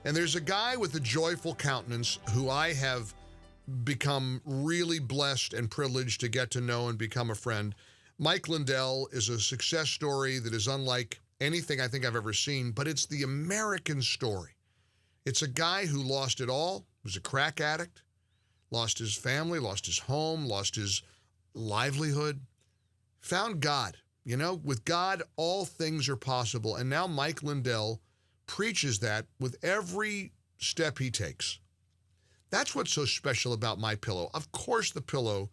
And there's a guy with a joyful countenance who I have become really blessed and privileged to get to know and become a friend. Mike Lindell is a success story that is unlike anything I think I've ever seen, but it's the American story. It's a guy who lost it all, was a crack addict, lost his family, lost his home, lost his livelihood, found God. You know, with God, all things are possible. And now Mike Lindell preaches that with every step he takes. That's what's so special about MyPillow. Of course, the pillow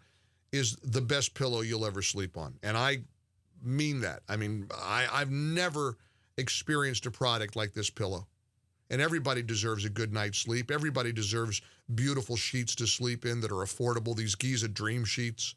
is the best pillow you'll ever sleep on. And I mean that. I mean, I've never experienced a product like this pillow. And everybody deserves a good night's sleep. Everybody deserves beautiful sheets to sleep in that are affordable, these Giza Dream Sheets.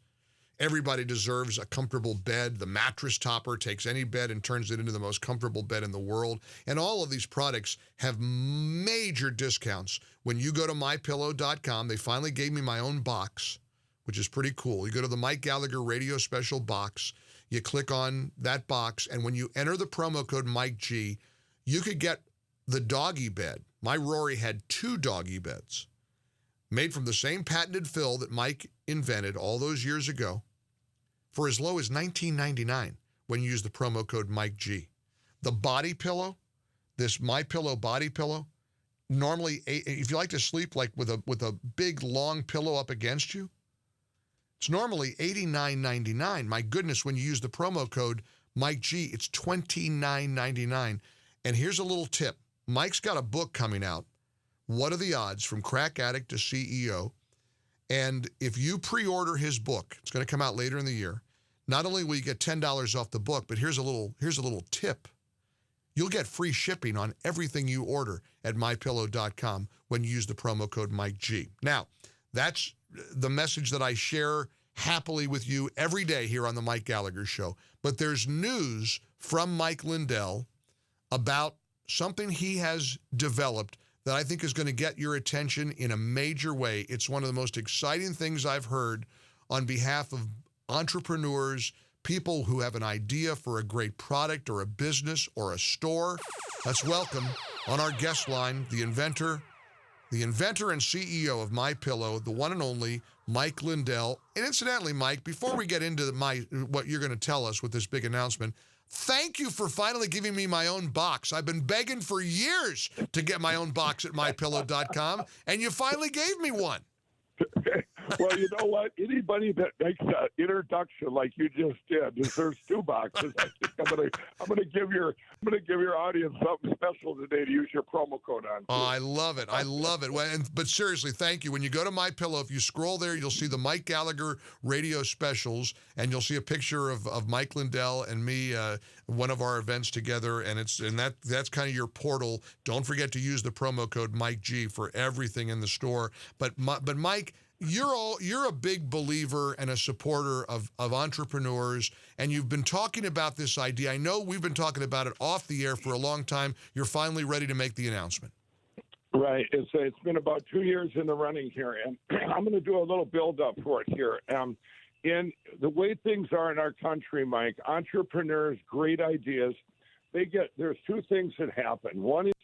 Everybody deserves a comfortable bed. The mattress topper takes any bed and turns it into the most comfortable bed in the world. And all of these products have major discounts. When you go to MyPillow.com, they finally gave me my own box, which is pretty cool. You go to the Mike Gallagher Radio Special box, you click on that box, and when you enter the promo code MikeG, you could get the doggy bed. My Rory had 2 doggy beds made from the same patented fill that Mike invented all those years ago for as low as $19.99 when you use the promo code MikeG. The body pillow, this MyPillow body pillow, normally, if you like to sleep like with a big long pillow up against you, it's normally $89.99. My goodness, when you use the promo code MikeG, it's $29.99. And here's a little tip. Mike's got a book coming out, What Are the Odds? From Crack Addict to CEO. And if you pre-order his book, it's going to come out later in the year, not only will you get $10 off the book, but here's a little tip. You'll get free shipping on everything you order at MyPillow.com when you use the promo code MikeG. Now, that's the message that I share happily with you every day here on the Mike Gallagher Show. But there's news from Mike Lindell about something he has developed that I think is going to get your attention in a major way. It's one of the most exciting things I've heard on behalf of entrepreneurs, people who have an idea for a great product or a business or a store. Let's welcome on our guest line the inventor and CEO of MyPillow, the one and only Mike Lindell. And incidentally, Mike, before we get into what you're going to tell us with this big announcement, thank you for finally giving me my own box. I've been begging for years to get my own box at MyPillow.com, and you finally gave me one. Well, you know what? Anybody that makes an introduction like you just did deserves 2 boxes. I think I'm gonna give your audience something special today to use your promo code on. Oh, I love it. I love it. But seriously, thank you. When you go to MyPillow, if you scroll there, you'll see the Mike Gallagher Radio Specials, and you'll see a picture of Mike Lindell and me, one of our events together, and that's kind of your portal. Don't forget to use the promo code MikeG for everything in the store. But Mike, you're a big believer and a supporter of entrepreneurs, and you've been talking about this idea. I know we've been talking about it off the air for a long time. You're finally ready to make the announcement. Right. It's been about 2 years in the running here, and I'm going to do a little build-up for it here. In the way things are in our country, Mike, entrepreneurs, great ideas, there's 2 things that happen. One is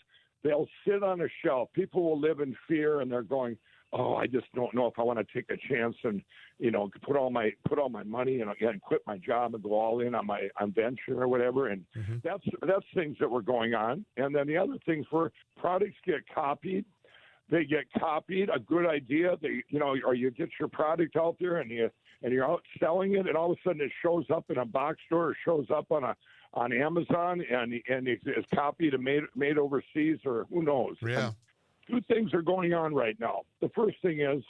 they'll sit on a shelf. People will live in fear, and they're going, oh, I just don't know if I want to take a chance and, put all my money and quit my job and go all in on my venture or whatever. And that's things that were going on. And then the other things were products get copied. They get copied. A good idea, or you get your product out there and you're out selling it, and all of a sudden it shows up in a box store or shows up on Amazon and it's copied and made overseas, or who knows. Yeah. And 2 things are going on right now. The first thing is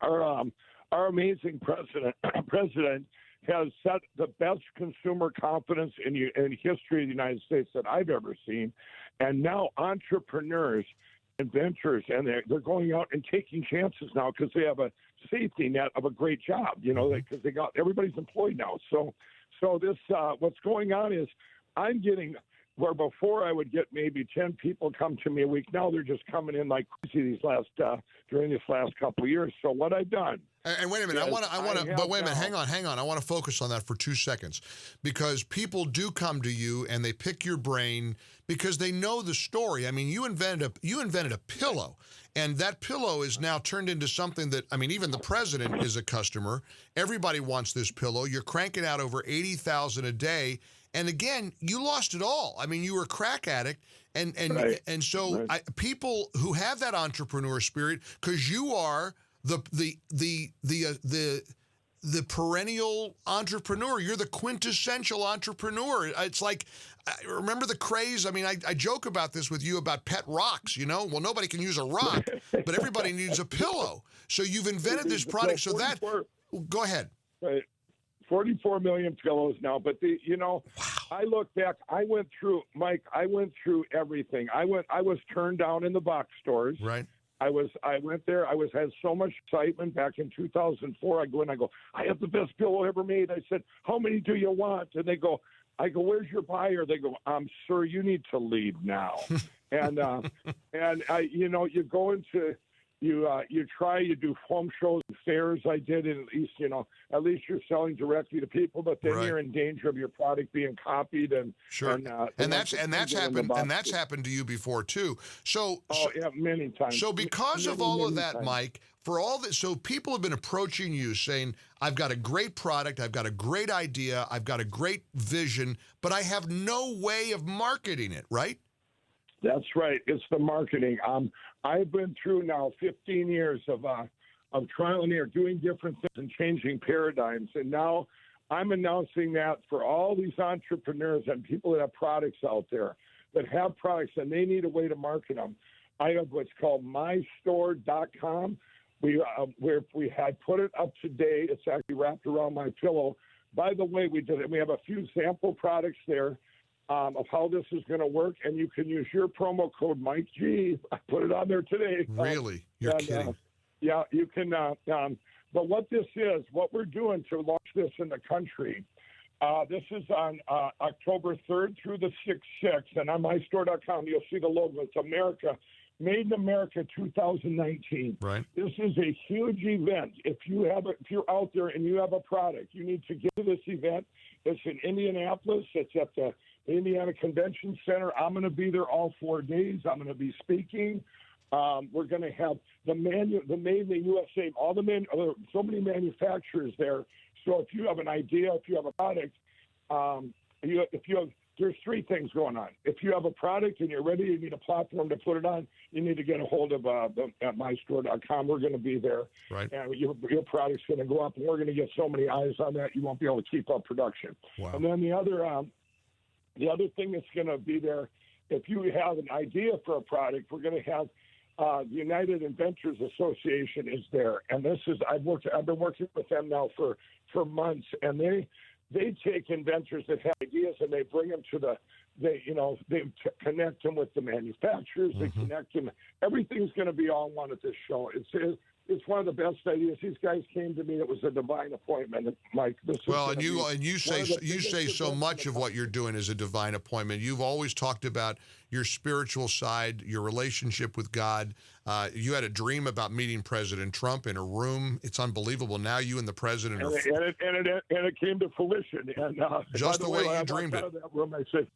our amazing president has set the best consumer confidence in history of the United States that I've ever seen. And now entrepreneurs, inventors, and they're going out and taking chances now because they have a safety net of a great job, because they got everybody's employed now. So this what's going on is I'm getting where before I would get maybe 10 people come to me a week. Now they're just coming in like crazy during this last couple of years. So what I've done. And wait a minute, but wait a minute, hang on. I want to focus on that for 2 seconds, because people do come to you and they pick your brain because they know the story. I mean, you invented a pillow, and that pillow is now turned into something that, I mean, even the president is a customer. Everybody wants this pillow. You're cranking out over 80,000 a day. And again, you lost it all. I mean, you were a crack addict. And so people who have that entrepreneur spirit, because you are the perennial entrepreneur. You're the quintessential entrepreneur. It's like, remember the craze? I mean, I joke about this with you about pet rocks, you know? Well, nobody can use a rock, but everybody needs a pillow. So you've invented this product. So that, go ahead. Right. 44 million pillows now. But wow. I look back, Mike, I went through everything. I was turned down in the box stores. Right. I went there. Had so much excitement back in 2004. I go in, I go, I have the best pillow ever made. I said, how many do you want? And I go, where's your buyer? They go, sir, you need to leave now. and you go into, you do home shows and fairs. I did, and at least you're selling directly to people, but then you're in danger of your product being copied and sure. And that's happened to you before too. So many times. So because of all of that, Mike, for all that, so people have been approaching you saying, I've got a great product, I've got a great idea, I've got a great vision, but I have no way of marketing it, right? That's right. It's the marketing. I've been through now 15 years of trial and error, doing different things and changing paradigms. And now I'm announcing that for all these entrepreneurs and people that have products out there that have products and they need a way to market them. I have what's called mystore.com. We had put it up today. It's actually wrapped around my pillow. By the way, we did it. We have a few sample products there. Of how this is going to work, and you can use your promo code Mike G. I put it on there today. Really? You're kidding. Yeah, you can. But what this is, what we're doing to launch this in the country, this is on October 3rd through the 6th, and on mystore.com, you'll see the logo. It's America, Made in America 2019. Right. This is a huge event. If you're out there and you have a product, you need to get to this event. It's in Indianapolis. It's at the Indiana Convention Center. I'm going to be there all 4 days. I'm going to be speaking. We're going to have the Made in the USA, so many manufacturers there. So if you have an idea, if you have a product, there's 3 things going on. If you have a product and you're ready, you need a platform to put it on, you need to get a hold of at mystore.com. We're going to be there. Right. And your product's going to go up, and we're going to get so many eyes on that, you won't be able to keep up production. Wow. And then the other thing that's going to be there, if you have an idea for a product, we're going to have the United Inventors Association is there. And this is, I've been working with them now for months, and they take inventors that have ideas and they bring them to they connect them with the manufacturers. They connect them. Everything's going to be all one at this show. It's one of the best ideas. These guys came to me. It was a divine appointment, Mike. You say so much of what you're doing is a divine appointment. You've always talked about your spiritual side, your relationship with God. You had a dream about meeting President Trump in a room. It's unbelievable. Now you and the president are... And it came to fruition. And just the way you dreamed it. Out of that room, I said,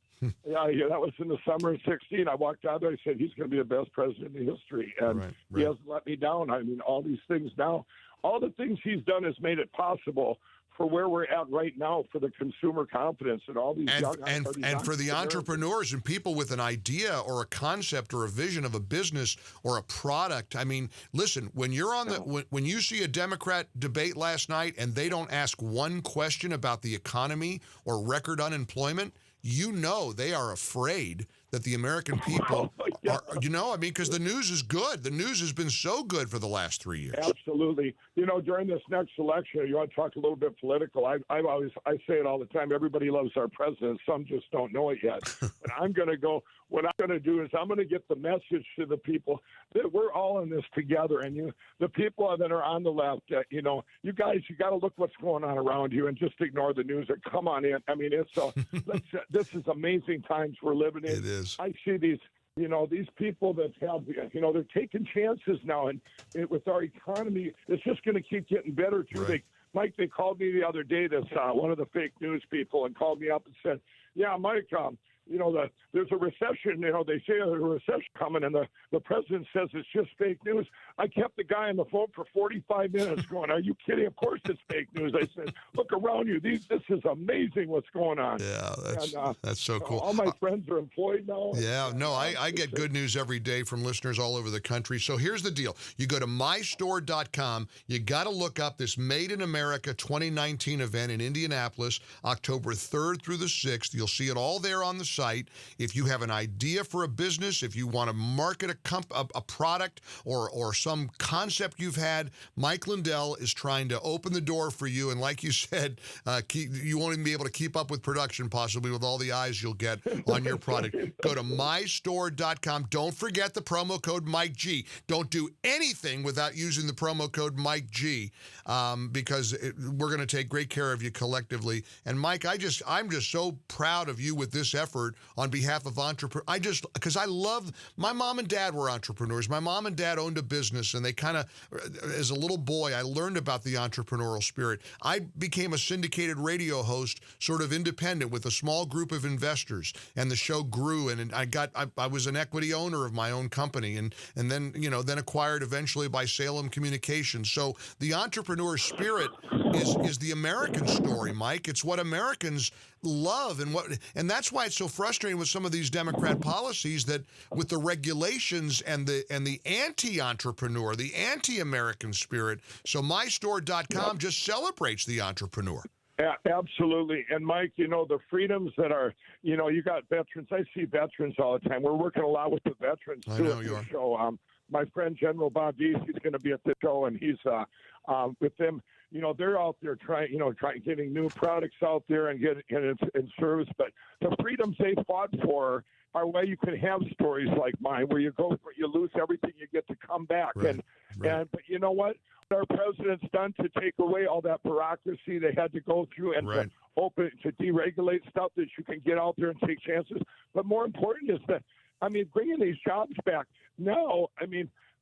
yeah, that was in the summer of 2016. I walked out there. I said, he's going to be the best president in history. And he hasn't let me down. I mean, all these things now, all the things he's done has made it possible for where we're at right now for the consumer confidence and all these and for the entrepreneurs and people with an idea or a concept or a vision of a business or a product. I mean, listen, when you're on when you see a Democrat debate last night and they don't ask one question about the economy or record unemployment, you know they are afraid that the American people are, because the news is good. The news has been so good for the last 3 years. Absolutely. During this next election, you want to talk a little bit political. I say it all the time. Everybody loves our president. Some just don't know it yet. But I'm going to go. What I'm going to do is I'm going to get the message to the people that we're all in this together. And the people that are on the left, you guys, you got to look what's going on around you and just ignore the news and come on in. I mean, this is amazing times we're living in. It is. I see these people that have, they're taking chances now. And with our economy, it's just going to keep getting better, too. Right. Mike, they called me the other day, one of the fake news people, and called me up and said, yeah, Mike, there's a recession. They say there's a recession coming, and the president says it's just fake news. I kept the guy on the phone for 45 minutes going, "Are you kidding? Of course it's fake news." I said, "Look around you. This is amazing what's going on." Yeah, that's so cool. All my friends are employed now. Yeah, no, I get good news every day from listeners all over the country. So here's the deal. You go to mystore.com. You got to look up this Made in America 2019 event in Indianapolis, October 3rd through the 6th. You'll see it all there on the site. If you have an idea for a business, if you want to market a product or some concept you've had, Mike Lindell is trying to open the door for you. And like you said, you won't even be able to keep up with production possibly with all the eyes you'll get on your product. Go to mystore.com. Don't forget the promo code Mike G. Don't do anything without using the promo code Mike G, because we're going to take great care of you collectively. And Mike, I'm just so proud of you with this effort on behalf of entrepreneurs. Because I love, my mom and dad were entrepreneurs. My mom and dad owned a business, and they kind of, as a little boy, I learned about the entrepreneurial spirit. I became a syndicated radio host, sort of independent, with a small group of investors, and the show grew, and I was an equity owner of my own company, and then acquired eventually by Salem Communications. So the entrepreneur spirit is the American story, Mike. It's what Americans love, and that's why it's so frustrating with some of these Democrat policies, that with the regulations and the anti-entrepreneur, the anti-American spirit. So mystore.com just celebrates the entrepreneur. Yeah, absolutely. And Mike, the freedoms that are, you got veterans. I see veterans all the time. We're working a lot with the veterans I too know at you this are. show. My friend General Bob Deese, he's going to be at the show, and he's with them. They're out there trying getting new products out there and getting in service. But the freedoms they fought for are where you can have stories like mine, where you lose everything, you get to come back. Right. But you know what? Our president's done to take away all that bureaucracy they had to go through and to deregulate stuff that you can get out there and take chances. But more important is that, bringing these jobs back now,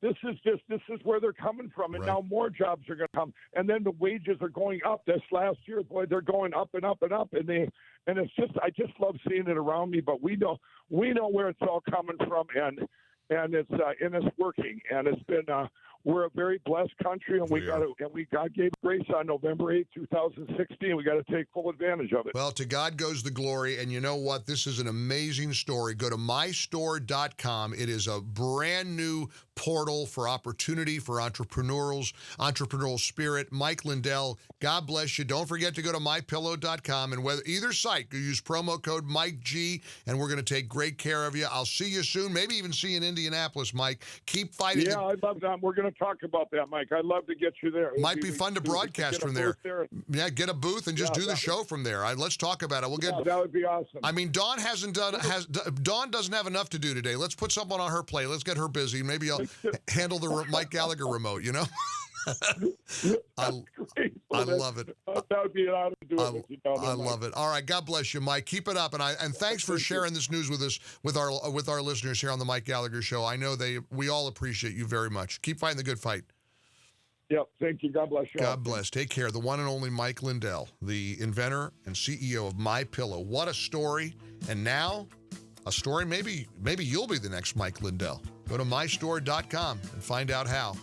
this is where they're coming from, and now more jobs are going to come, and then the wages are going up. This last year, boy, they're going up and up and up, and it's just, I just love seeing it around me. But we know where it's all coming from, and it's working, and it's been. We're a very blessed country, and God gave grace on November 8, 2016. We got to take full advantage of it. Well, to God goes the glory, and you know what? This is an amazing story. Go to mystore.com. It is a brand new portal for opportunity, for entrepreneurial spirit. Mike Lindell, God bless you. Don't forget to go to mypillow.com, and whether either site, you use promo code Mike G, and we're going to take great care of you. I'll see you soon. Maybe even see you in Indianapolis, Mike. Keep fighting. Yeah, I love that. We're going to talk about that, Mike. I'd love to get you there. Might be fun to broadcast from there. Yeah, get a booth and just do the show from there. Let's talk about it. We'll get. That would be awesome. Dawn Dawn doesn't have enough to do today. Let's put someone on her plate. Let's get her busy. Maybe I'll handle the Mike Gallagher remote. I love it. That would be an honor to do it with you, Don. I love it. All right, God bless you, Mike. Keep it up, and thanks for sharing this news with us, with our listeners here on the Mike Gallagher Show. I know we all appreciate you very much. Keep fighting the good fight. Yep, thank you. God bless you. God bless. Take care. The one and only Mike Lindell, the inventor and CEO of MyPillow. What a story! And now, a story. Maybe you'll be the next Mike Lindell. Go to mystore.com and find out how.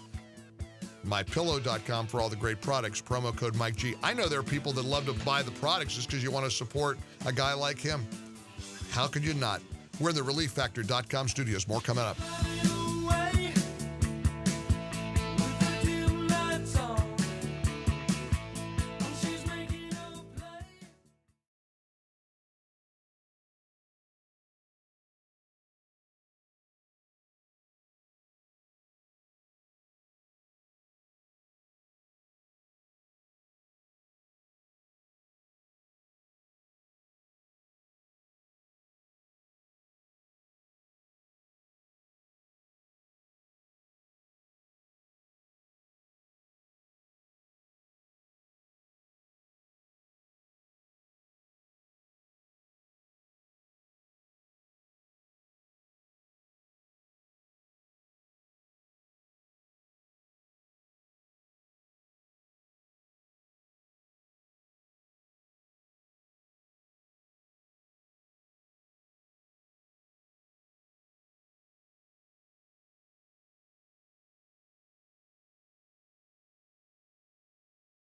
MyPillow.com for all the great products. Promo code Mike G. I know there are people that love to buy the products just because you want to support a guy like him. How could you not? We're in the ReliefFactor.com studios. More coming up.